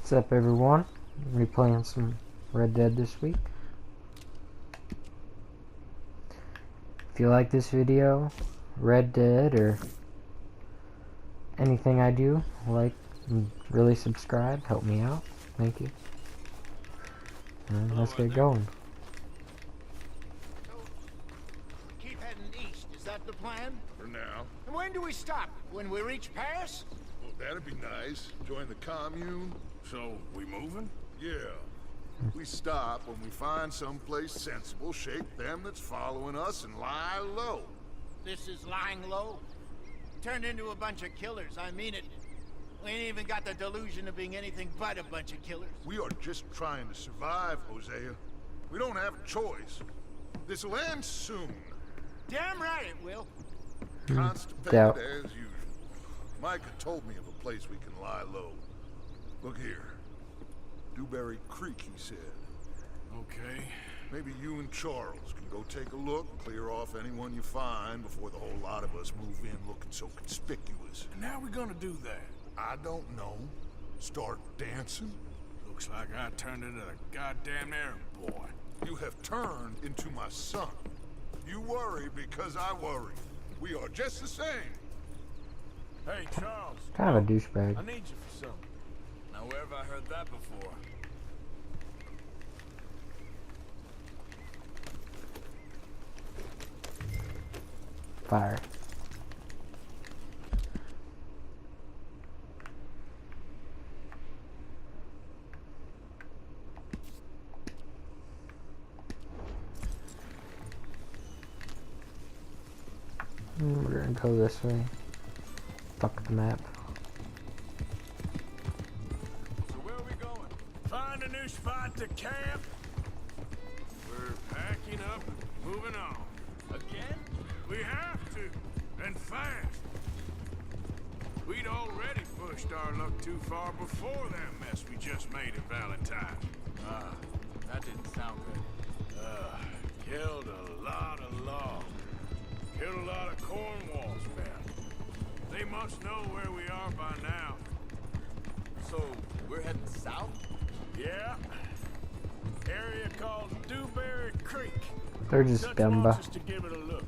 What's up, everyone? We playing some Red Dead this week. If you like this video, Red Dead, or anything I do, like and really subscribe, help me out. Thank you. And let's get going. So, keep heading east, is that the plan? For now. And when do we stop? When we reach Paris? Well, that'd be nice. Join the commune. So, we moving? Yeah. We stop when we find someplace sensible, shake them that's following us, and lie low. This is lying low? Turned into a bunch of killers, I mean it. We ain't even got the delusion of being anything but a bunch of killers. We are just trying to survive, Hosea. We don't have a choice. This'll end soon. Damn right it will. Constipated Doubt. as usual. Micah told me of a place we can lie low. Look here. Dewberry Creek, he said. Okay. Maybe you and Charles can go take a look, clear off anyone you find before the whole lot of us move in looking so conspicuous. And how we gonna do that? I don't know. Start dancing? Looks like I turned into the goddamn errand boy. You have turned into my son. You worry because I worry. We are just the same. Hey, Charles. Kind of a douchebag. I need you for something. Now, where have I heard that before? Fire. We're gonna go this way. Fuck the map. So where are we going? Find a new spot to camp. We're packing up and moving on. Again? We have to. And fast. We'd already pushed our luck too far before that mess we just made at Valentine. That didn't sound good. Killed a lot of logs. Killed a lot of Cornwall's men. They must know where we are by now. So, we're heading south? Yeah? Area called Dewberry Creek. They're just Dutch Gumba. wants us to give it a look.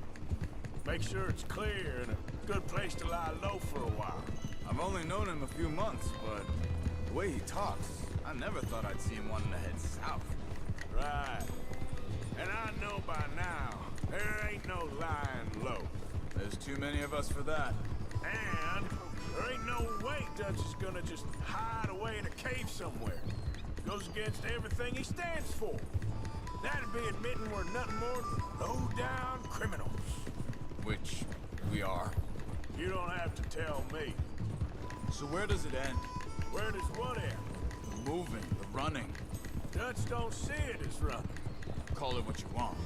Make sure it's clear and a good place to lie low for a while. I've only known him a few months, but the way he talks, I never thought I'd see him wanting to head south. Right. And I know by now, there ain't no lying low. There's too many of us for that. And there ain't no way Dutch is gonna just hide away in a cave somewhere. Goes against everything he stands for. That'd be admitting we're nothing more than low-down criminals. Which we are. You don't have to tell me. So where does it end? Where does what end? The moving, the running. Dutch don't see it as running. Call it what you want.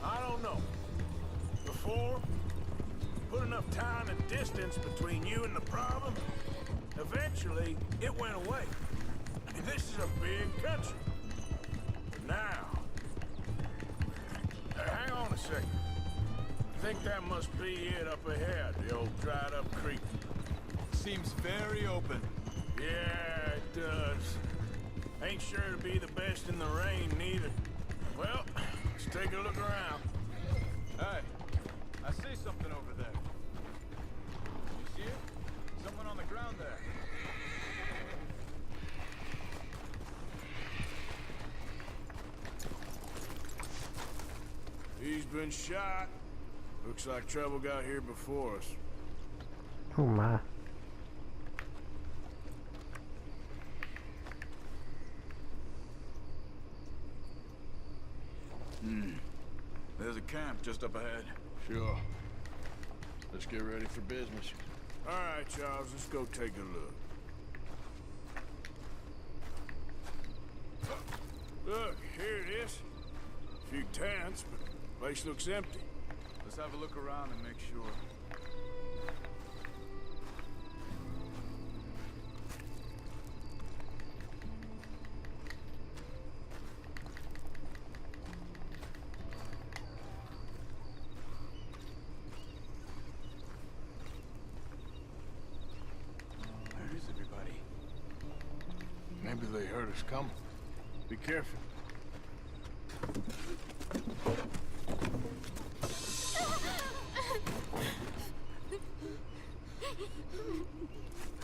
I don't know. Before, put enough time and distance between you and the problem, eventually it went away. I mean, this is a big country. But now, hang on a second. I think that must be it up ahead, the old dried up creek. Seems very open. Yeah, it does. Ain't sure to be the best in the rain, neither. Well, let's take a look around. Hey, I see something over there. You see it? Someone on the ground there. He's been shot. Looks like trouble got here before us. Oh my. There's a camp just up ahead. Sure. Let's get ready for business. All right, Charles, let's go take a look. Look, here it is. A few tents, but the place looks empty. Let's have a look around and make sure. Maybe they heard us coming. Be careful.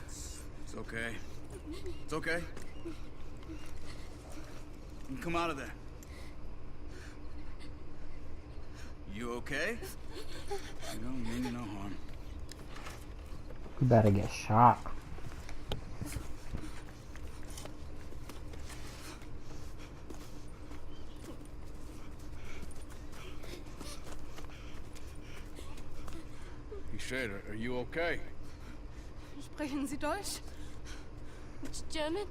It's okay. It's okay. You can come out of there. You okay? You don't mean no harm. You better get shot. He said, are you okay? Sprechen Sie Deutsch? German?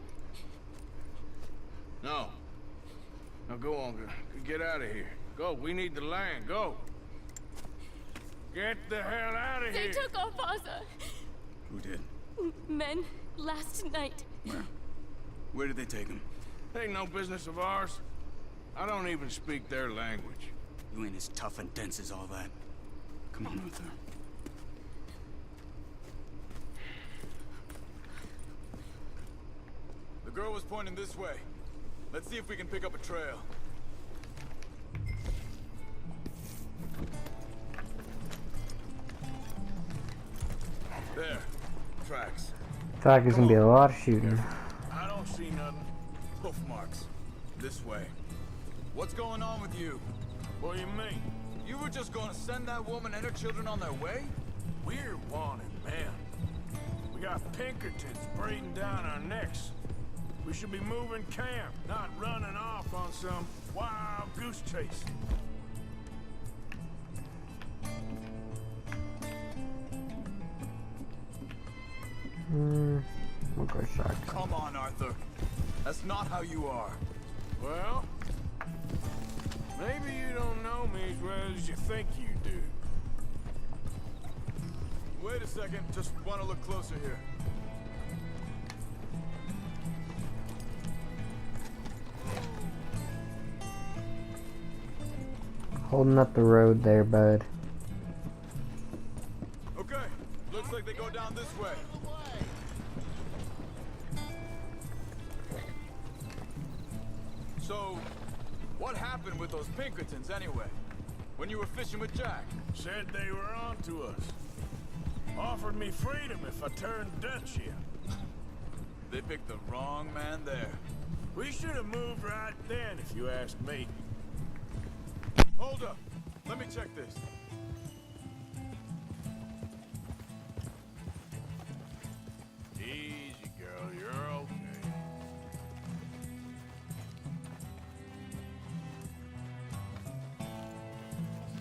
No. Now go on, get out of here. Go, we need the land, go. Get the hell out of They here. took our father. Who did? Men, last night. Where? Where did they take him? Ain't no business of ours. I don't even speak their language. You ain't as tough and dense as all that. Come on, Arthur. The girl was pointing this way. Let's see if we can pick up a trail. There. Tracks. Feel like there's gonna be a lot of shooting. I don't see nothing. Hoof marks. This way. What's going on with you? What do you mean? You were just gonna send that woman and her children on their way? We're wanted, man. We got Pinkertons breathing down our necks. We should be moving camp, not running off on some wild goose chase. We'll go shotgun. Come on, Arthur. That's not how you are. Well, maybe you don't know me as well as you think you do. Wait a second. Just want to look closer here. Holding up the road there, bud. Okay. Looks like they go down this way. So, what happened with those Pinkertons anyway? When you were fishing with Jack? Said they were on to us. Offered me freedom if I turned Dutch here. They picked the wrong man there. We should have moved right then, if you ask me. Hold up. Let me check this. Easy, girl. You're okay.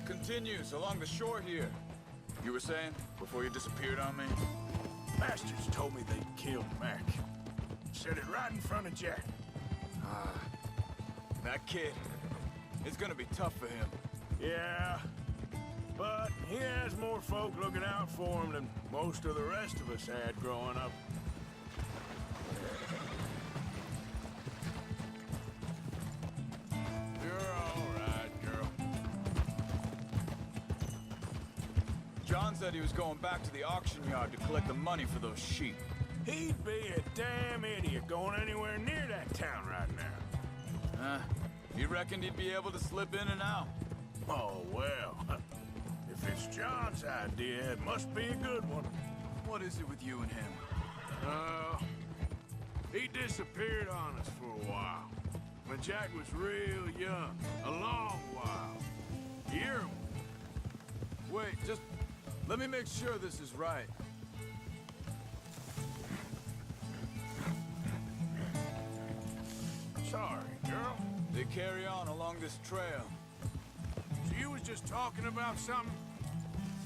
Continues along the shore here. You were saying, before you disappeared on me? Bastards told me they'd killed Mac. Said it right in front of Jack. That kid. It's gonna be tough for him. Yeah, but he has more folk looking out for him than most of the rest of us had growing up. You're all right, girl. John said he was going back to the auction yard to collect the money for those sheep. He'd be a damn idiot going anywhere near that town right now. You reckoned he'd be able to slip in and out? Oh, well. If it's John's idea, it must be a good one. What is it with you and him? He disappeared on us for a while. When Jack was real young. A long while. Year. Wait, just let me make sure this is right. Sorry, girl. They carry on along this trail. So you was just talking about something,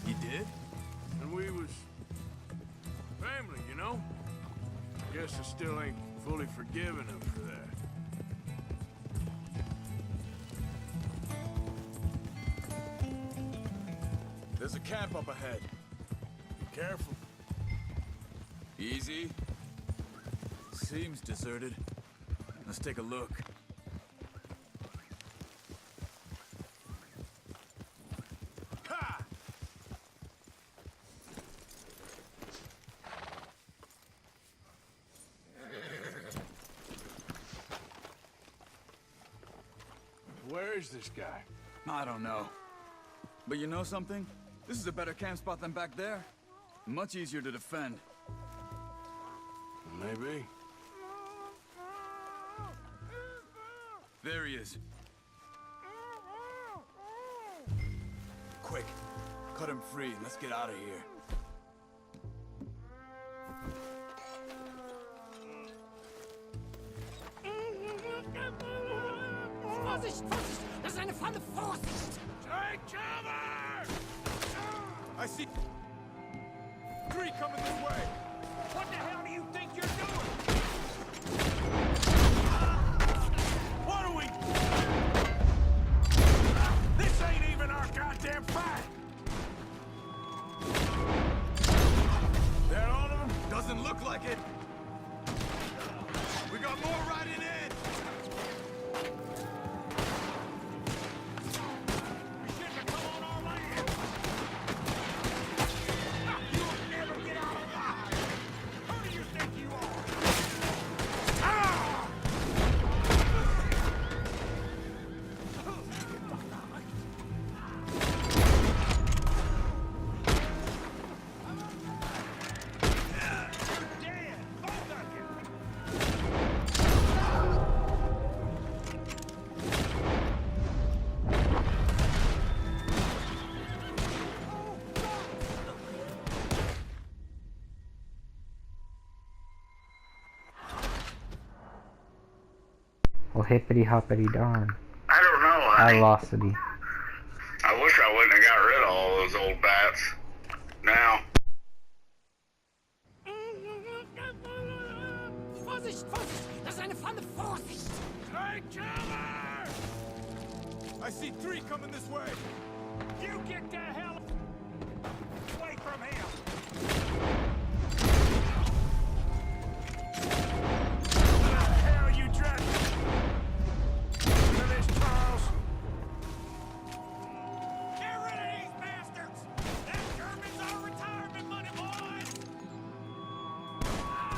He did? and we was family, you know? Guess I still ain't fully forgiven him for that. There's a camp up ahead. Be careful. Easy. Seems deserted. Let's take a look. Ha! Where is this guy? I don't know. But you know something? This is a better camp spot than back there. Much easier to defend. Maybe. There he is. Quick, cut him free and let's get out of here. Vorsicht, Vorsicht! Das ist eine Falle! Vorsicht! Take cover! I see 3 coming this way. What the hell do you think you're doing? What are we? This ain't even our goddamn fight! That all of them? Doesn't look like it. We got more riding in. We shouldn't have come on our land! You'll never get out alive! Who do you think you are? Ah! You're dead! Both of you! Well, hippity hoppity darn. I don't know, honey. Velocity. I wish I wouldn't have got rid of all those old bats. Now, Vorsicht, Vorsicht! Das ist eine Falle! Vorsicht! Take cover! I see 3 coming this way. You get the hell away from him! What the hell you dressed? Look at this, Charles. Get rid of these bastards! That German's our retirement money, boys!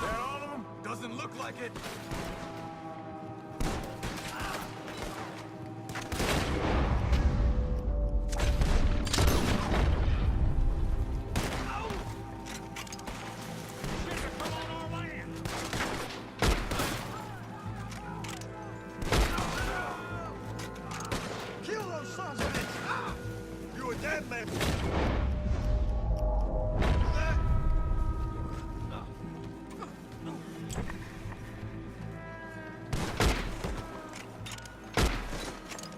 That all of them? Doesn't look like it. Shouldn't have come on our land! Kill those sons of bitches! You a dead man!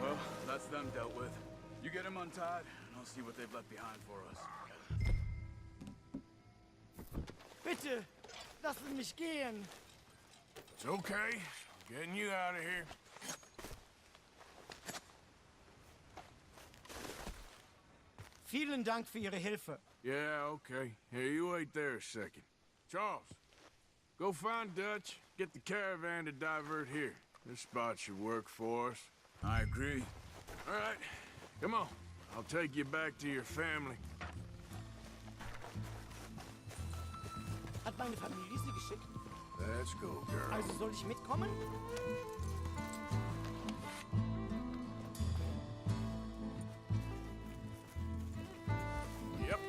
Well, that's them dealt with. You get them untied, and I'll see what they've left behind for us. Bitte, lassen mich gehen! It's okay. I'm getting you out of here. Vielen Dank für Ihre Hilfe. Yeah, okay. Here, you wait there a second. Charles, go find Dutch. Get the caravan to divert here. This spot should work for us. I agree. All right, come on. I'll take you back to your family. Hat meine Familie Sie geschickt? Let's go, girl. Also soll ich mitkommen? Yep.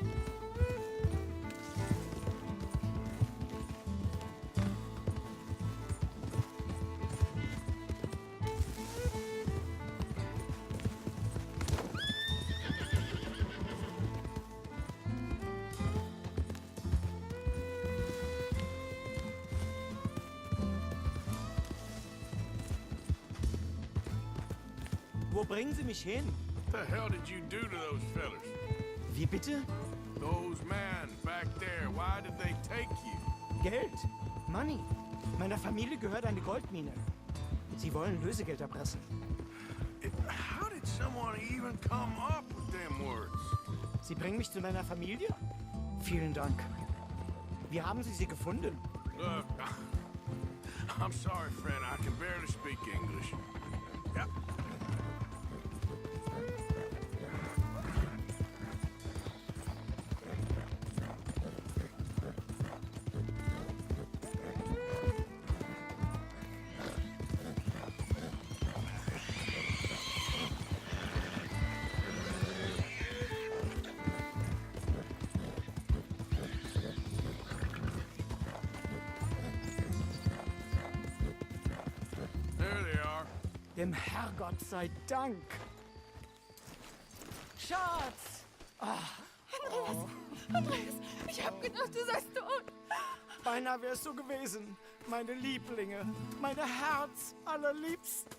Wo bringen Sie mich hin? What the hell did you do to those fellas? Wie bitte? Those men back there, why did they take you? Geld. Money. Meiner Familie gehört eine Goldmine. Sie wollen Lösegeld erpressen. How did someone even come up with them words? Sie bringen mich zu meiner Familie? Vielen Dank. Wie haben Sie sie gefunden? Look, I'm sorry, friend. I can barely speak English. Yeah. There they are. Dem Herrgott sei Dank. Schatz! Andreas, ich hab gedacht, du seist tot. Beinahe wärst du gewesen, meine Lieblinge, meine Herz allerliebsten.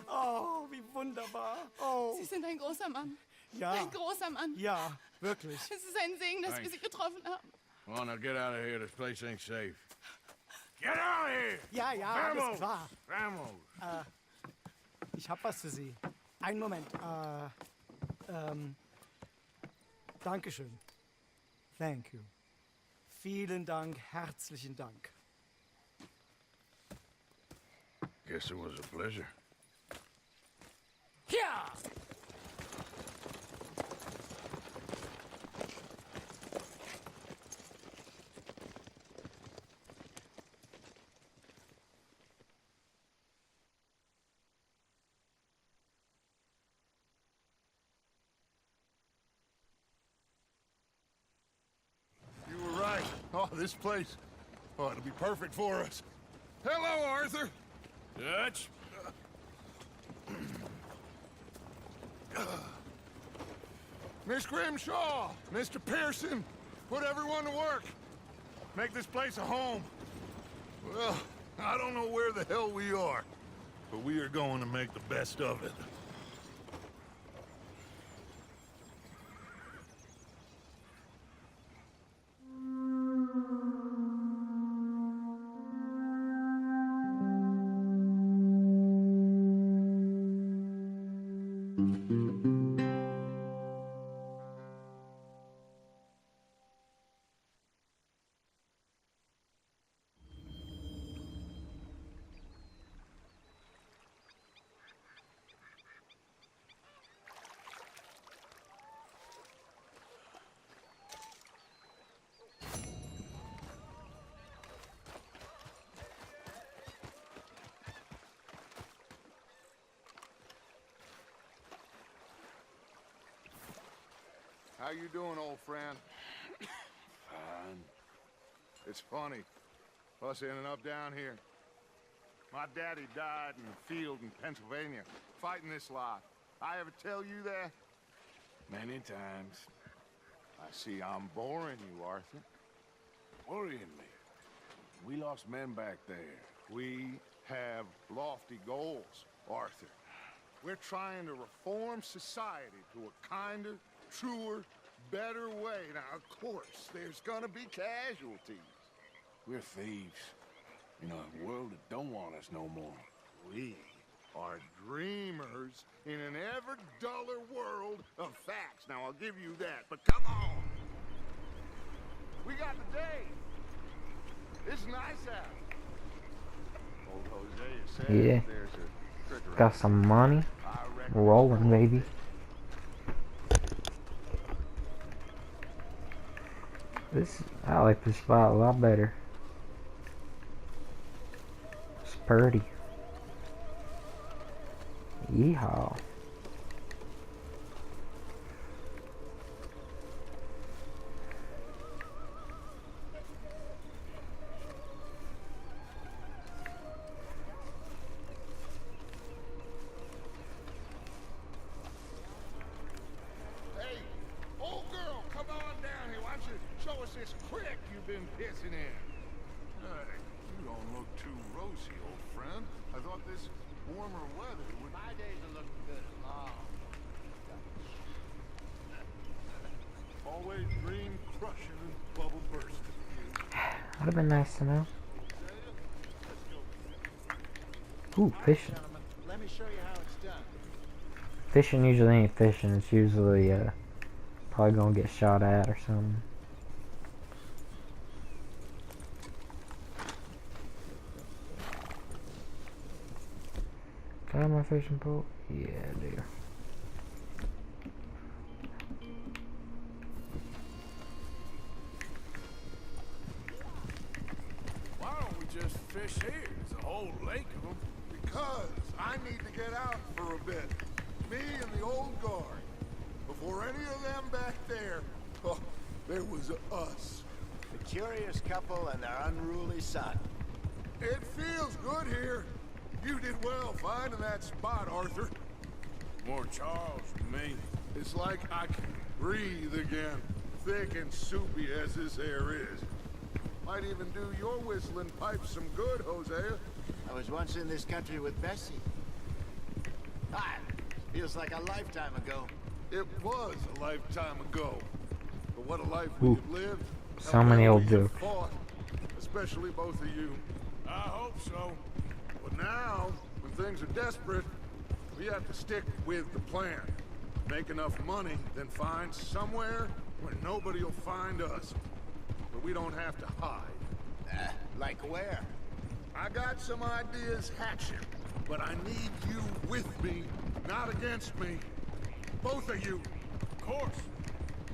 Oh, wie wunderbar. Oh, Sie sind ein großer Mann. ja, Ein großer Mann. ja, wirklich. Es ist ein Segen, dass wir Sie getroffen haben. Come on, now get out of here. This place ain't safe. Get out of here! Ja, ja, alles klar. Vamos! Ich hab was für Sie. Einen Moment. Dankeschön. Thank you. Vielen Dank, herzlichen Dank. Guess it was a pleasure. Ja! You were right. Oh, this place. Oh, it'll be perfect for us. Hello, Arthur. Dutch? Miss Grimshaw, Mr. Pearson, put everyone to work. Make this place a home. Well, I don't know where the hell we are, but we are going to make the best of it. How you doing, old friend? Fine. It's funny, us ending up down here. My daddy died in the field in Pennsylvania, fighting this lot. I ever tell you that? Many times. I see I'm boring you, Arthur. Worrying me. We lost men back there. We have lofty goals, Arthur. We're trying to reform society to a kinder, truer, better way. Now, of course, there's gonna be casualties. We're thieves. In a world that don't want us no more. We are dreamers in an ever duller world of facts. Now, I'll give you that, but come on. We got the day. It's nice out. Old Hosea said Yeah. there's a trick around. Got some money. I reckon Rolling, baby. I like this spot a lot better. It's pretty. Yeehaw. Hey, old girl, come on down here. Why don't you show us this creek you've been pissing in? Hey, you don't look too rosy, old friend. I thought this warmer weather would... My days are looking good. Oh. Always dream crushing and bubble bursting. Would have been nice to know. Ooh, fishing. Gentlemen, let me show you how it's done. Fishing usually ain't fishing. It's usually probably gonna get shot at or something. Can I have my fishing pole? Yeah, I do. Why don't we just fish here? There's a whole lake of them. Because I need to get out for a bit. Me and the old guard. Before any of them back there, oh, there was us. The curious couple and their unruly son. It feels good here. You did well finding that spot, Arthur. More Charles than me. It's like I can breathe again, thick and soupy as this air is. Might even do your whistling pipes some good, Hosea. I was once in this country with Bessie. Ah, feels like a lifetime ago. It was a lifetime ago. But what a life Ooh. we've lived. So How many well old we have jokes. fought, especially both of you. I hope so. But now, when things are desperate, we have to stick with the plan. Make enough money, then find somewhere where nobody will find us. Where we don't have to hide. Like where? I got some ideas hatching, but I need you with me, not against me. Both of you. Of course.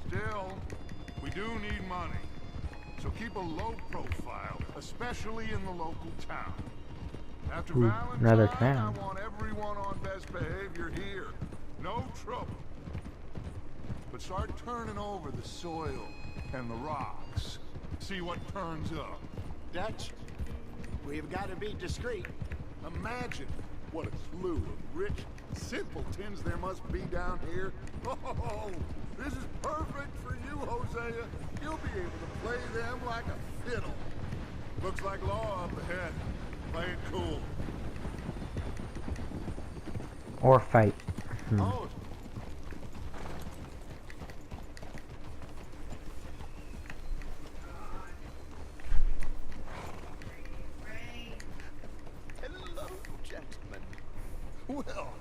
Still, we do need money. So keep a low profile, especially in the local town. After Ooh, another Valentine, town. I want everyone on best behavior here. No trouble. But start turning over the soil and the rocks. See what turns up. Dutch, we've got to be discreet. Imagine what a slew of rich simpletons there must be down here. Oh, this is perfect for you, Hosea. You'll be able to play them like a fiddle. Looks like law up ahead. Play it cool. Or fight. Oh, Hello, gentlemen. well,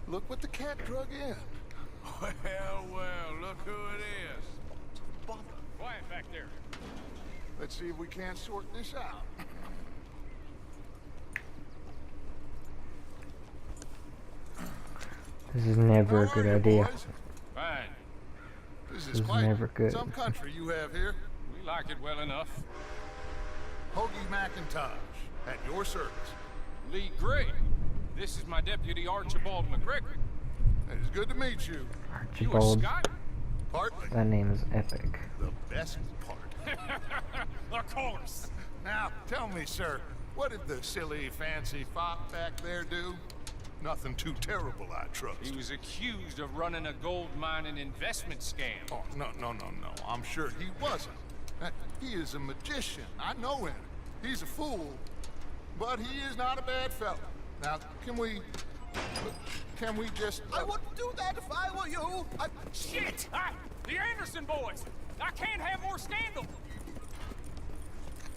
look what the cat drug in. Well, look who it is. Bother. Quiet back there. Let's see if we can't sort this out. This is never a How are good you, idea. boys? Fine. This This is quite never good. some country you have here. We like it well enough. Hoagie McIntosh, at your service. Lee Gray. This is my deputy Archibald McGregor. It is good to meet you. You a Archibald. Scot? Partly. That name is epic. The best part. Of course. Now, tell me, sir, what did the silly, fancy fop back there do? Nothing too terrible, I trust. He was accused of running a gold mining investment scam. Oh, no. I'm sure he wasn't. He is a magician. I know him. He's a fool. But he is not a bad fellow. Now, can we just... I wouldn't do that if I were you. Shit! The Anderson boys! I can't have more scandal!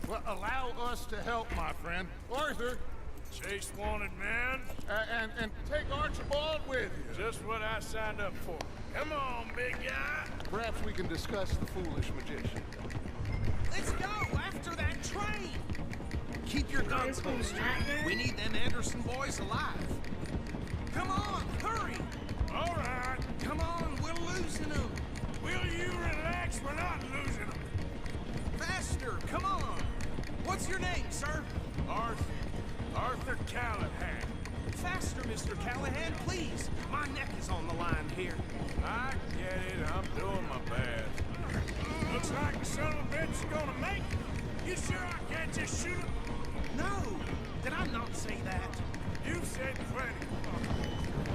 Well, allow us to help, my friend. Arthur, Chase wanted man. and take Archibald with you. Just what I signed up for. Come on, big guy. Perhaps we can discuss the foolish magician. Let's go after that train. Keep your guns holstered. We need them Anderson boys alive. Come on, hurry. All right. Come on, we're losing them. Will you relax? We're not losing them. Faster, come on. What's your name, sir? Arthur Callahan. Faster, Mr. Callahan, please. My neck is on the line here. I get it. I'm doing my best. Looks like the son of a bitch is gonna make it. You sure I can't just shoot him? No, did I not say that? You said plenty.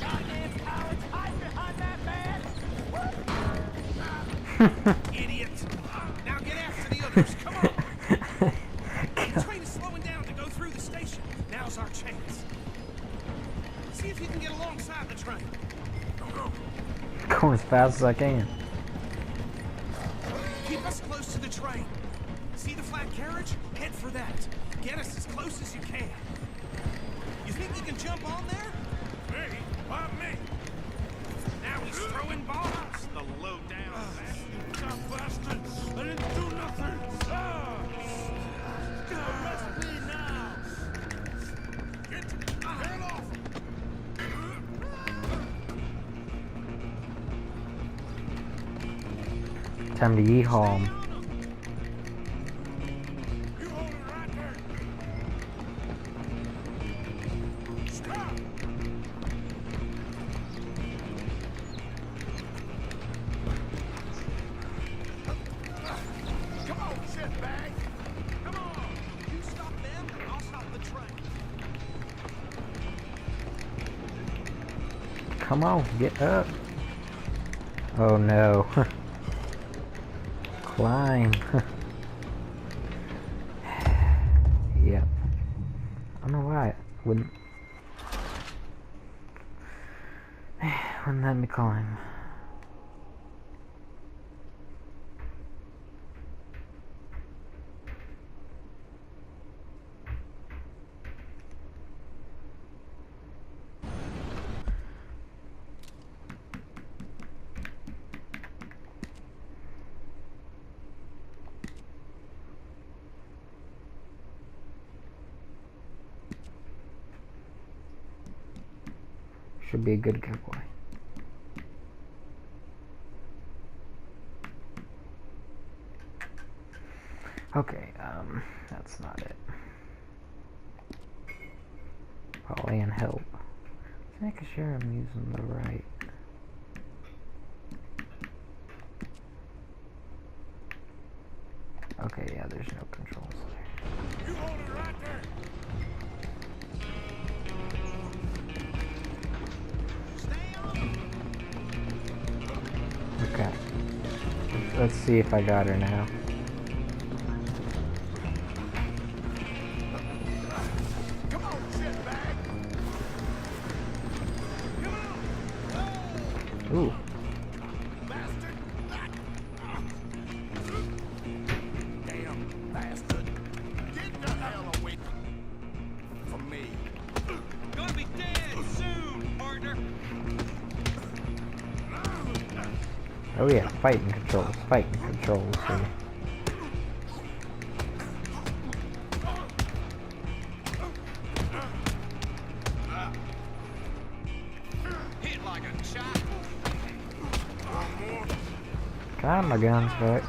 Goddamn cowards, hide behind that man! Idiots! Now get after the others, come on! The train is slowing down to go through the station. Now's our chance. See if you can get alongside the train. Go. Going as fast as I can. Keep us close to the train. See the flat carriage? Head for that. Get us as close as you can. You think you can jump on there? Me? Why me? Now he's throwing bombs. The low down. Stop bastard! I didn't do nothing! Arrest me now! Get off! Time to yeehaw 'em. You hold it right there! Stop! Come on, shitbag! Come on. You stop them, I'll stop Come on, get up. Oh no. Climb. Yep. I don't know why it wouldn't let me climb. Should be a good giveaway. Okay, that's not it. Polly and help. Making sure I'm using the right. Okay, yeah, there's no controls there. You hold it right there. Okay. Let's see if I got her now. Come on, shitbag. Ooh. Bastard. Damn bastard. Get the hell away from me. Gonna be dead soon, partner. Oh yeah, fighting controls here. Hit like a shot. God, my gun's back.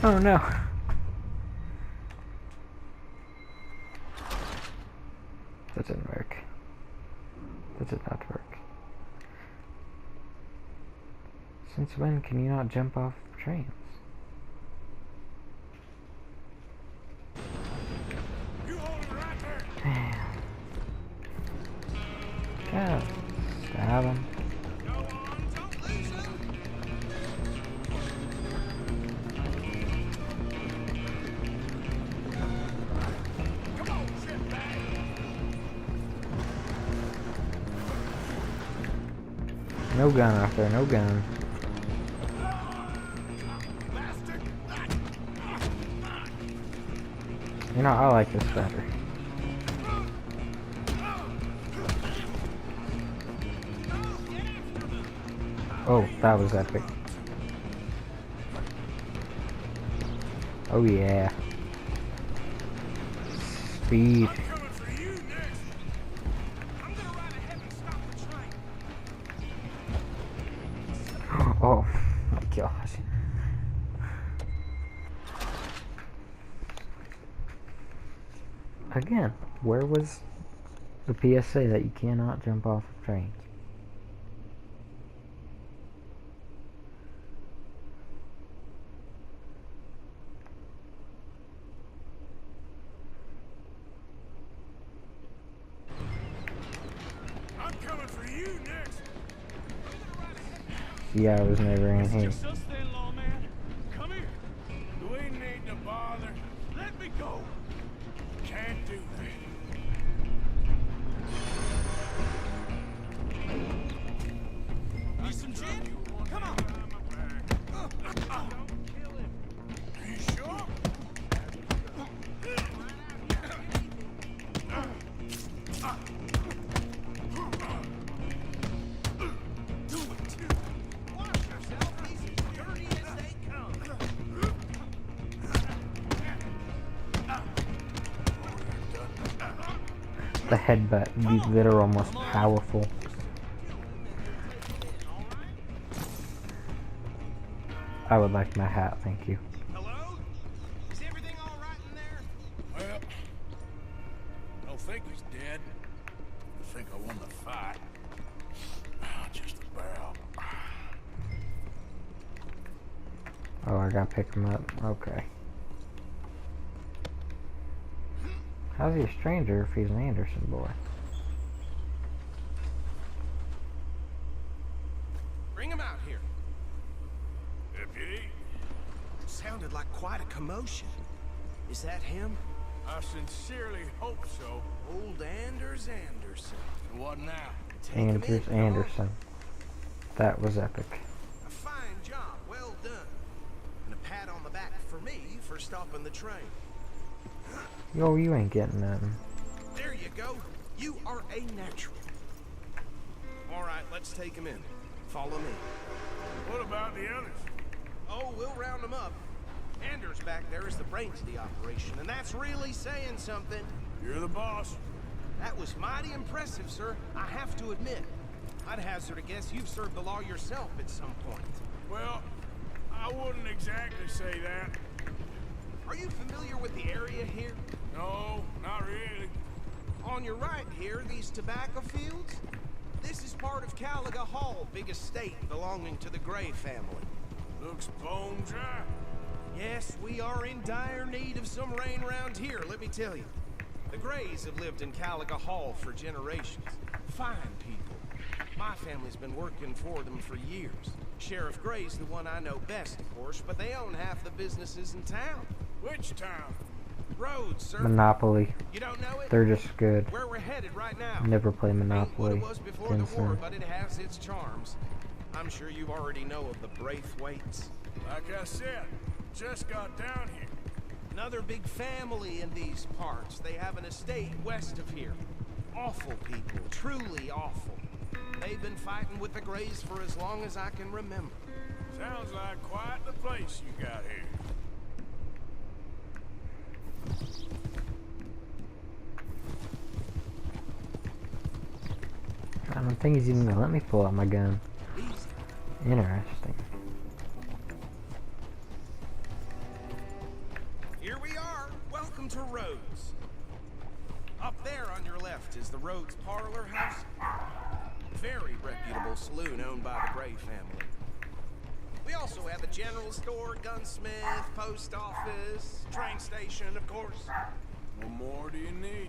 Oh no. That didn't work. That did not work. Since when can you not jump off trains? You hold it right there. Damn. God, stab him. Go on, don't lose him. Come on, shitbag. No gun out there, no gun. Bastard. You know, I like this better. Oh, that was epic. Oh yeah. Speed. Coming for you next. I'm gonna ride ahead and stop the train. Oh my gosh. Again, where was the PSA that you cannot jump off of trains? I'm coming for you next. Yeah, I was never in here. Just us then, lawman. Come here. We need to bother. Let me go. Can't do that. Need some gin? Come on. You sure? Do it. Watch yourself. He's as dirty as they come. The headbutt, the literal most powerful. I would like my hat, thank you. Hello? Is everything all right in there? Well, I don't think he's dead. I think I won the fight. Just about. Oh, I gotta pick him up. Okay. How's he a stranger if he's an Anderson boy? Sounded like quite a commotion. Is that him? I sincerely hope so. Old Anders Anderson. What now? Take him Anders in, Anderson. That was epic. A fine job, well done. And a pat on the back for me for stopping the train. Yo, you ain't getting nothing. There you go. You are a natural. All right, let's take him in. Follow me. What about the others? Oh, we'll round them up. Anders back there is the brains of the operation, and that's really saying something. You're the boss. That was mighty impressive, sir. I have to admit. I'd hazard a guess you've served the law yourself at some point. Well, I wouldn't exactly say that. Are you familiar with the area here? No, not really. On your right here, these tobacco fields? This is part of Caliga Hall, big estate belonging to the Gray family. Looks bone dry. Yes, we are in dire need of some rain around here, let me tell you. The Grays have lived in Caliga Hall for generations. Fine people. My family's been working for them for years. Sheriff Gray's the one I know best, of course, but they own half the businesses in town. Which town? Rhodes, sir. Monopoly. You don't know it? They're just good. Where we're headed right now. Never play Ain't what Monopoly it was before against the war, them. but it has its charms. I'm sure you already know of the Braithwaites. Like I said, just got down here. Another big family in these parts. They have an estate west of here. Awful people, truly awful. They've been fighting with the Grays for as long as I can remember. Sounds like quite the place you got here. I don't think he's even gonna let me pull out my gun. Easy. Interesting. Here we are. Welcome to Rhodes. Up there on your left is the Rhodes Parlor House. Very reputable saloon owned by the Gray family. We also have a general store, gunsmith, post office, train station, of course. What more do you need?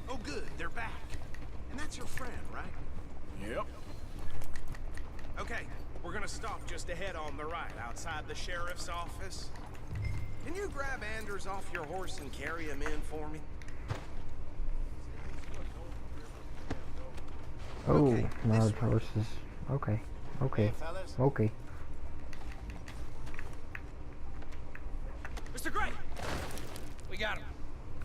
Oh, good, they're back. And that's your friend, right? Yep. Okay, we're gonna stop just ahead on the right, outside the sheriff's office. Can you grab Anders off your horse and carry him in for me? Oh, Okay, large this way. horses. Okay. Okay. Hey, fellas. Okay. Mr. Gray! We got him.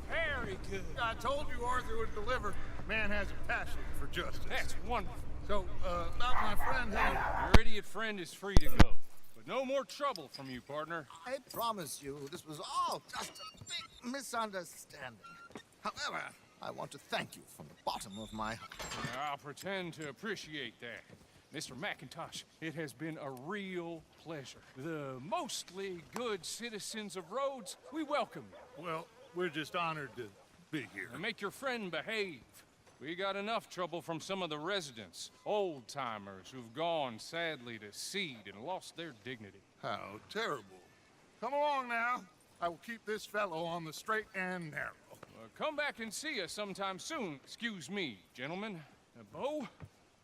Very good. I told you Arthur would deliver. Man has a passion for justice. That's wonderful. So, about my friend here. Your idiot friend is free to go. But no more trouble from you, partner. I promise you, this was all just a big misunderstanding. However, I want to thank you from the bottom of my heart. I'll pretend to appreciate that. Mr. McIntosh, it has been a real pleasure. The mostly good citizens of Rhodes, we welcome you. Well, we're just honored to be here. And make your friend behave. We got enough trouble from some of the residents, old-timers who've gone, sadly, to seed and lost their dignity. How terrible. Come along now. I will keep this fellow on the straight and narrow. Come back and see us sometime soon. Excuse me, gentlemen. Bo,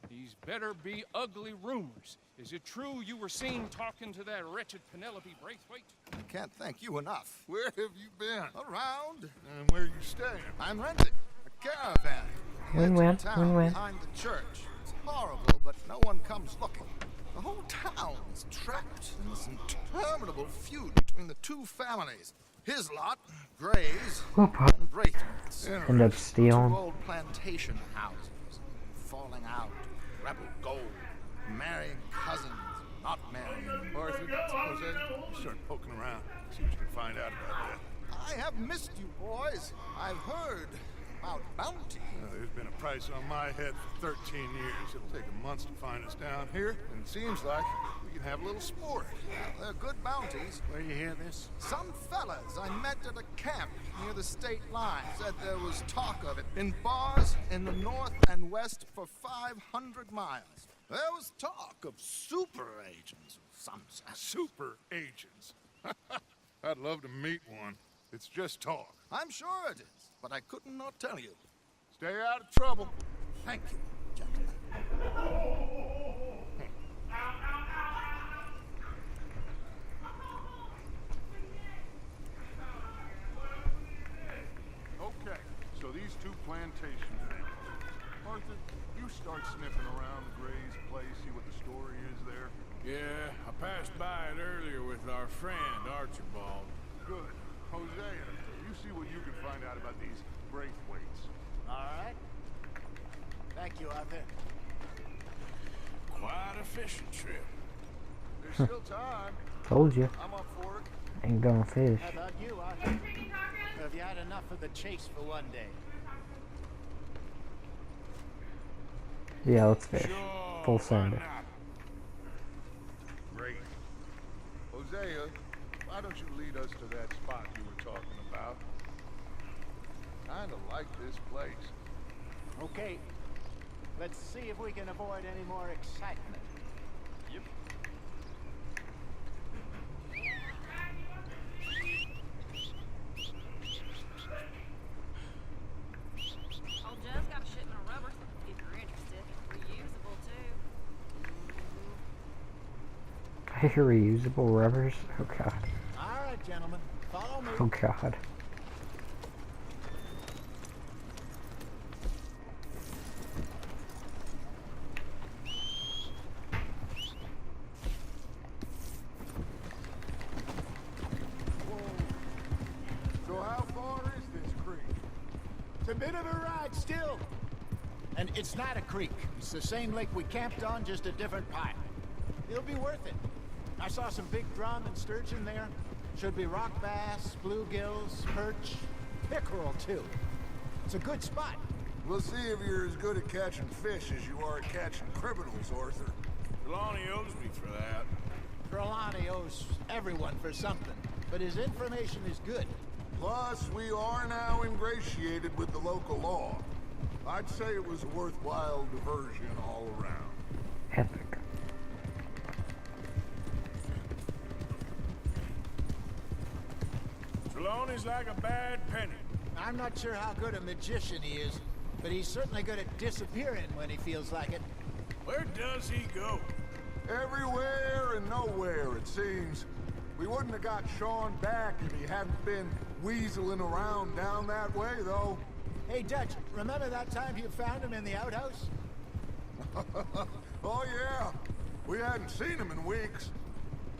these better be ugly rumors. Is it true you were seen talking to that wretched Penelope Braithwaite? I can't thank you enough. Where have you been? Around. And where are you staying? I'm renting a caravan. Win-win, It's in town win-win. behind the church. It's horrible, but no one comes looking. The whole town is trapped in this interminable feud between the two families. His lot, Gray's, Whoop-up. and Braithwaite's. End up stealing. Two old plantation houses, falling out, rebel gold, marrying cousins, not marrying. Arthur, suppose you start poking around, see what you can find out about that. I have missed you, boys. I've heard about bounty. There's been a price on my head for 13 years. It'll take a month to find us down here, and it seems like we can have a little sport. Well, they're good bounties. Where you hear this? Some fellas I met at a camp near the state line said there was talk of it in bars in the north and west for 500 miles. There was talk of super agents of some sort. Super agents? I'd love to meet one. It's just talk. I'm sure it is, but I couldn't not tell you. Stay out of trouble. Thank you, gentlemen. these two plantation families. Arthur, you start sniffing around Gray's place, see what the story is there. Yeah, I passed by it earlier with our friend, Archibald. Good. Hosea, you see what you can find out about these Braithwaites. All right. Thank you, Arthur. Quite a fishing trip. There's still time. Told you. I'm up for it. Ain't gonna fish. How about you, Arthur? Have you had enough of the chase for one day? Yeah, let's fish. Sure, Full why sender. not? Great. Hosea, why don't you lead us to that spot you were talking about? Kinda like this place. Okay. Let's see if we can avoid any more excitement. Yep. Old Joe's got a shipment of rubber, if you're interested. Reusable, too. Reusable rubbers? Oh god. All right, gentlemen. Follow me. Oh god. So how far is this creek? It's a bit of a ride still. And it's not a creek. It's the same lake we camped on, just a different pipe. It'll be worth it. I saw some big drum and sturgeon there. Should be rock bass, bluegills, perch, pickerel too. It's a good spot. We'll see if you're as good at catching fish as you are at catching criminals, Arthur. Trelawney owes me for that. Trelawney owes everyone for something, but his information is good. Plus, we are now ingratiated with the local law. I'd say it was a worthwhile diversion all around. Epic. Trelawney's like a bad penny. I'm not sure how good a magician he is, but he's certainly good at disappearing when he feels like it. Where does he go? Everywhere and nowhere, it seems. We wouldn't have got Sean back if he hadn't been weaseling around down that way, though. Hey, Dutch, remember that time you found him in the outhouse? Oh, yeah. We hadn't seen him in weeks.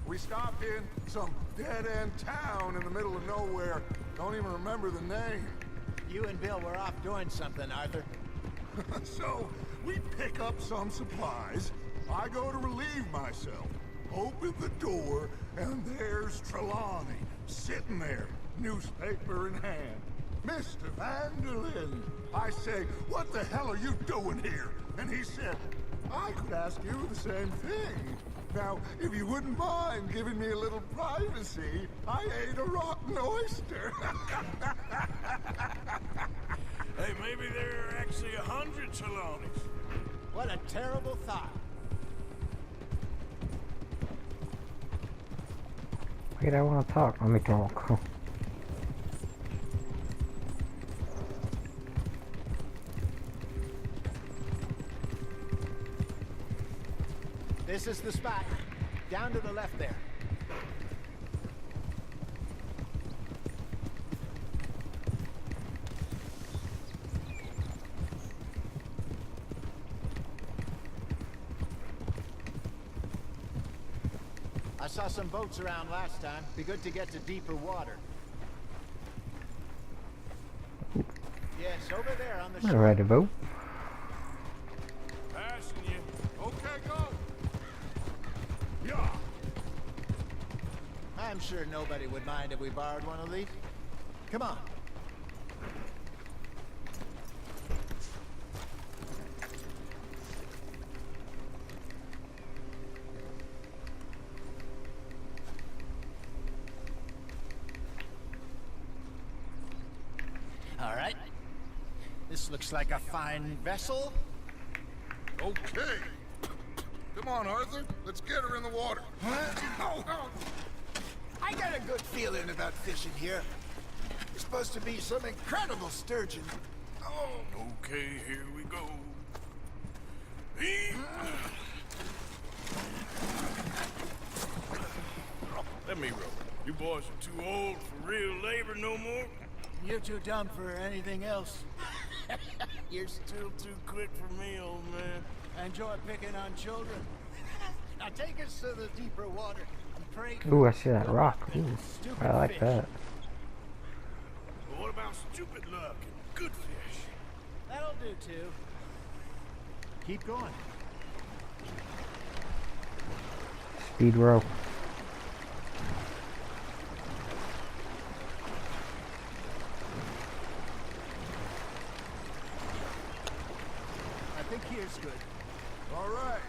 We stopped in some dead-end town in the middle of nowhere. Don't even remember the name. You and Bill were off doing something, Arthur. So, we pick up some supplies. I go to relieve myself. Open the door, and there's Trelawney, sitting there, newspaper in hand. Mr. Vanderlyn. I say, what the hell are you doing here? And he said, I could ask you the same thing. Now, if you wouldn't mind giving me a little privacy, I ate a rotten oyster. Hey, maybe there are actually 100 Trelawneys. What a terrible thought. Wait, I want to talk. Let me talk. This is the spot. Down to the left there. I saw some boats around last time. Be good to get to deeper water. Yes, over there on the shore. Alright, a boat. Passing you. Okay, go. Yeah. I'm sure nobody would mind if we borrowed one of these. Come on. All right. This looks like a fine vessel. Okay. Come on, Arthur. Let's get her in the water. I got a good feeling about fishing here. There's supposed to be some incredible sturgeon. Oh, okay, here we go. Let me row. You boys are too old for real labor no more. You're too dumb for anything else. You're still too quick for me, old man. I enjoy picking on children. Now take us to the deeper water and pray. Ooh, I see that rock. Ooh, I like fish. that. What about stupid luck and good fish? That'll do too. Keep going. Speed rope. I think here's good. All right.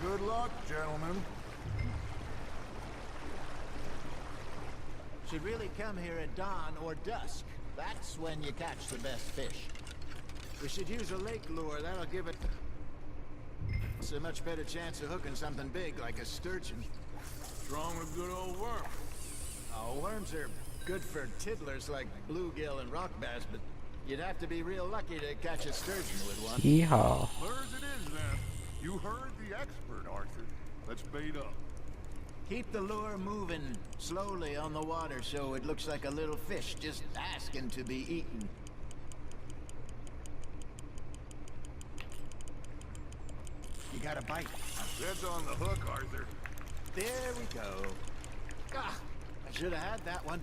Good luck, gentlemen. Should really come here at dawn or dusk. That's when you catch the best fish. We should use a lake lure. That'll give it a much better chance of hooking something big like a sturgeon. Strong with good old worm. Oh, worms are good for tiddlers like bluegill and rock bass, but you'd have to be real lucky to catch a sturgeon with one. Yeehaw. Clear as it is, then. You heard the expert, Arthur. Let's bait up. Keep the lure moving slowly on the water so it looks like a little fish just asking to be eaten. You got a bite. That's on the hook, Arthur. There we go. Ah, I should have had that one.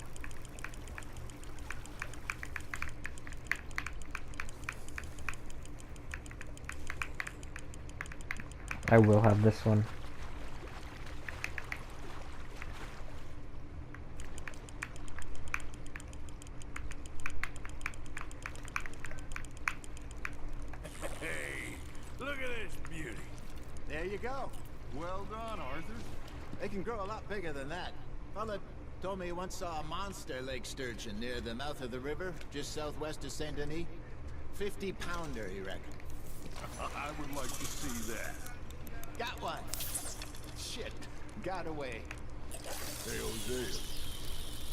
I will have this one. Hey, look at this beauty. There you go. Well done, Arthur. They can grow a lot bigger than that. Fella told me he once saw a monster lake sturgeon near the mouth of the river, just southwest of Saint Denis. 50-pounder, he reckoned. I would like to see that. Got one. Shit, got away. Hey, Hosea.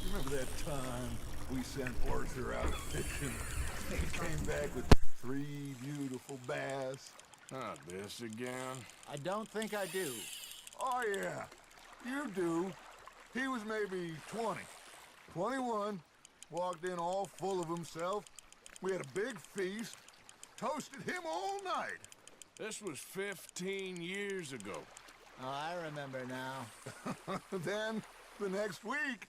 You remember that time we sent Arthur out fishing? He came back with 3 beautiful bass. Not this again. I don't think I do. Oh, yeah. You do. He was maybe 20. 21. Walked in all full of himself. We had a big feast. Toasted him all night. This was 15 years ago. Oh, I remember now. Then, the next week,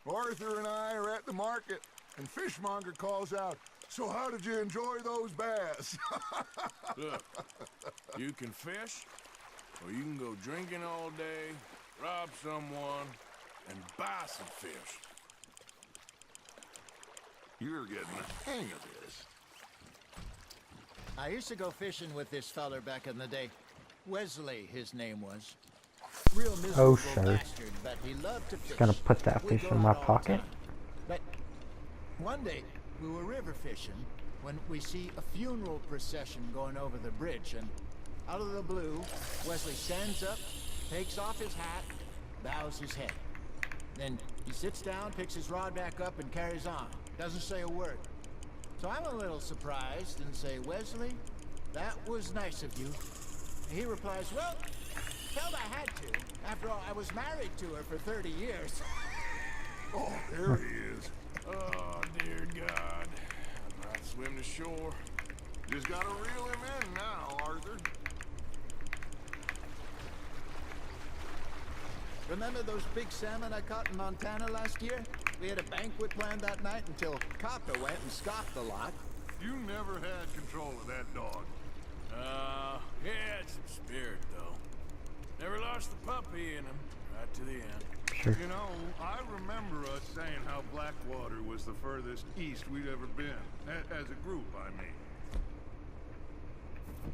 Arthur and I are at the market, and Fishmonger calls out, "So how did you enjoy those bass?" Look, you can fish, or you can go drinking all day, rob someone, and buy some fish. You're getting the hang of this. I used to go fishing with this feller back in the day. Wesley, his name was. Real miserable Oh, sure. bastard, but he loved to fish. Just gonna put that We'd fish go in my out all the pocket. time. But one day, we were river fishing when we see a funeral procession going over the bridge, and out of the blue, Wesley stands up, takes off his hat, bows his head. Then he sits down, picks his rod back up, and carries on. Doesn't say a word. So I'm a little surprised and say, "Wesley, that was nice of you." And he replies, "Well, felt I had to. After all, I was married to her for 30 years. Oh, there he is. Oh, dear God. I might swim to shore. Just gotta reel him in now, Arthur. Remember those big salmon I caught in Montana last year? We had a banquet planned that night until Copper went and scoffed a lot. You never had control of that dog. He had some spirit, though. Never lost the puppy in him, right to the end. Sure. You know, I remember us saying how Blackwater was the furthest east we'd ever been. As a group, I mean.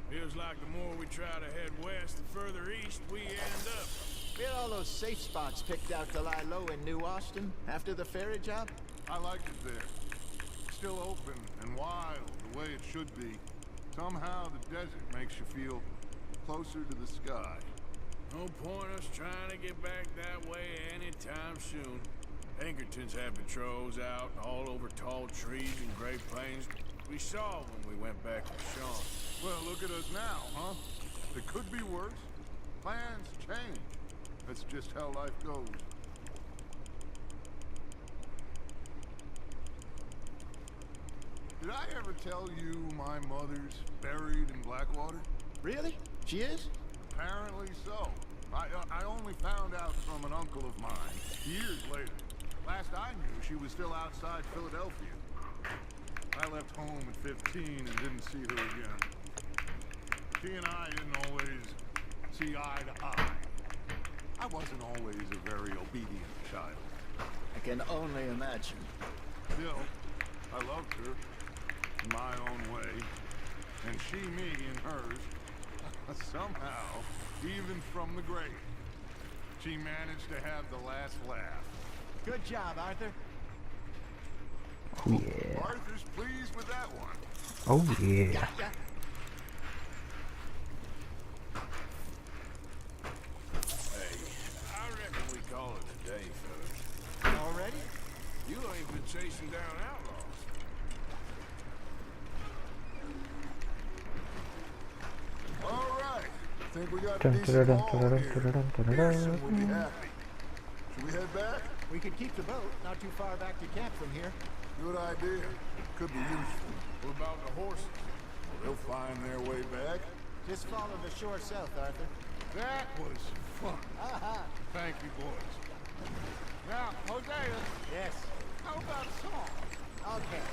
Feels like the more we try to head west, the further east we end up. We had all those safe spots picked out to lie low in New Austin after the ferry job. I liked it there. Still open and wild, the way it should be. Somehow the desert makes you feel closer to the sky. No point us trying to get back that way anytime soon. Pinkertons had patrols out all over tall trees and Great Plains. We saw when we went back to Sean. Well, look at us now, huh? It could be worse. Plans change. That's just how life goes. Did I ever tell you my mother's buried in Blackwater? Really? She is? Apparently so. I only found out from an uncle of mine years later. Last I knew, she was still outside Philadelphia. I left home at 15 and didn't see her again. She and I didn't always see eye to eye. I wasn't always a very obedient child. I can only imagine. Still, I loved her in my own way, and she me in hers. Somehow, even from the grave, she managed to have the last laugh. Good job, Arthur. Oh yeah. Arthur's pleased with that one. Oh yeah. Gotcha. Hey, I reckon we call it a day, fellas. Already? You ain't been chasing down outlaws. All right. I think we got a decent haul here. Pearson will be happy. Should we head back? We could keep the boat not too far back to camp from here. Good idea. Could be useful. What about the horses? They'll find their way back. Just follow the shore south, Arthur. That was fun. Thank you, boys. Now, Hosea, Yes. how about a song? Okay.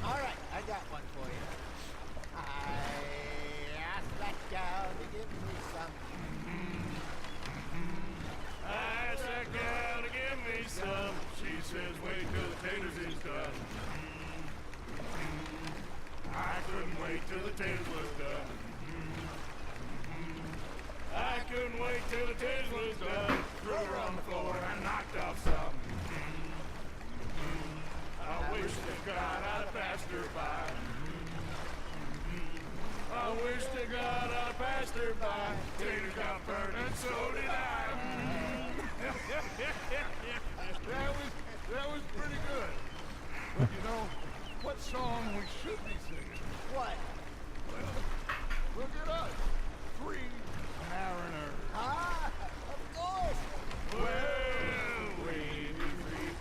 All right, I got one for you. I asked that gal to give me some. I asked that gal to give me some. She says, wait till the taters is done. I couldn't wait till the taters was done. I couldn't wait till the taters was done. Threw her on the floor and knocked off some. I wish to God I'd passed her by. I wish to God I'd passed her by. Taters got burned and so did I. That was pretty good. But you know, what song we should be singing? What? Look at us. Three mariners. Ah, of course. Well, we be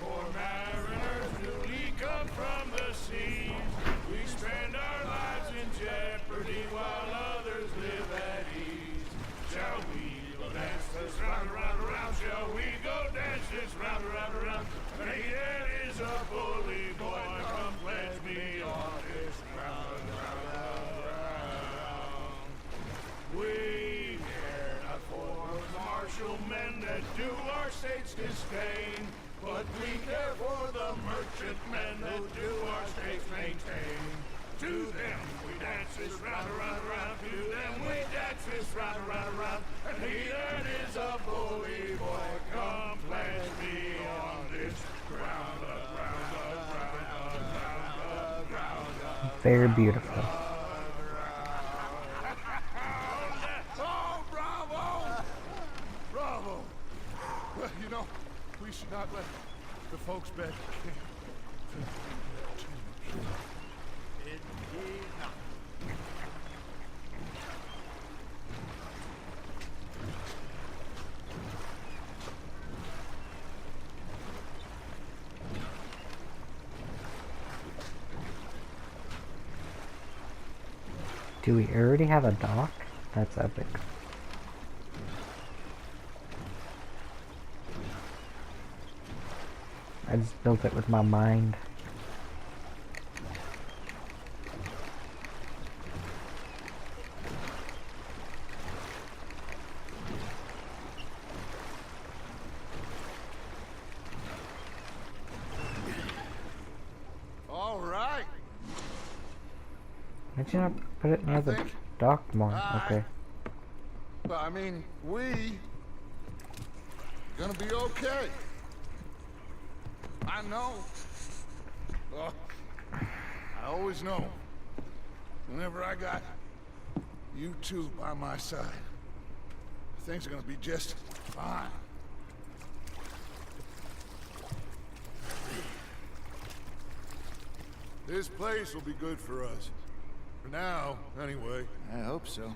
3-4 mariners, newly come from the seas. We spend our lives in jeopardy while others live at ease. Shall we go dance this round, around, around? Shall we go dance this round, around, around? Hey, that is a bully boy, come pledge me on this round, round, round. We care not for martial men that do our state's disdain, but we care for the merchantmen that do our state's maintain. To them we dance this round, around, around. To them we dance this round, around, around. And he that is a bully boy, come pledge me on this ground, ground, ground, ground, ground. Very beautiful. Oh, bravo! Bravo! Well, you know, we should not let the folks back camp. Indeed not. Do we already have a dock? That's epic. I just built it with my mind. All right. Why'd you not put it near the dock more? Okay. Well, I mean, we gonna be okay. I know. I always know. Whenever I got you two by my side, things are gonna be just fine. This place will be good for us. For now, anyway. I hope so.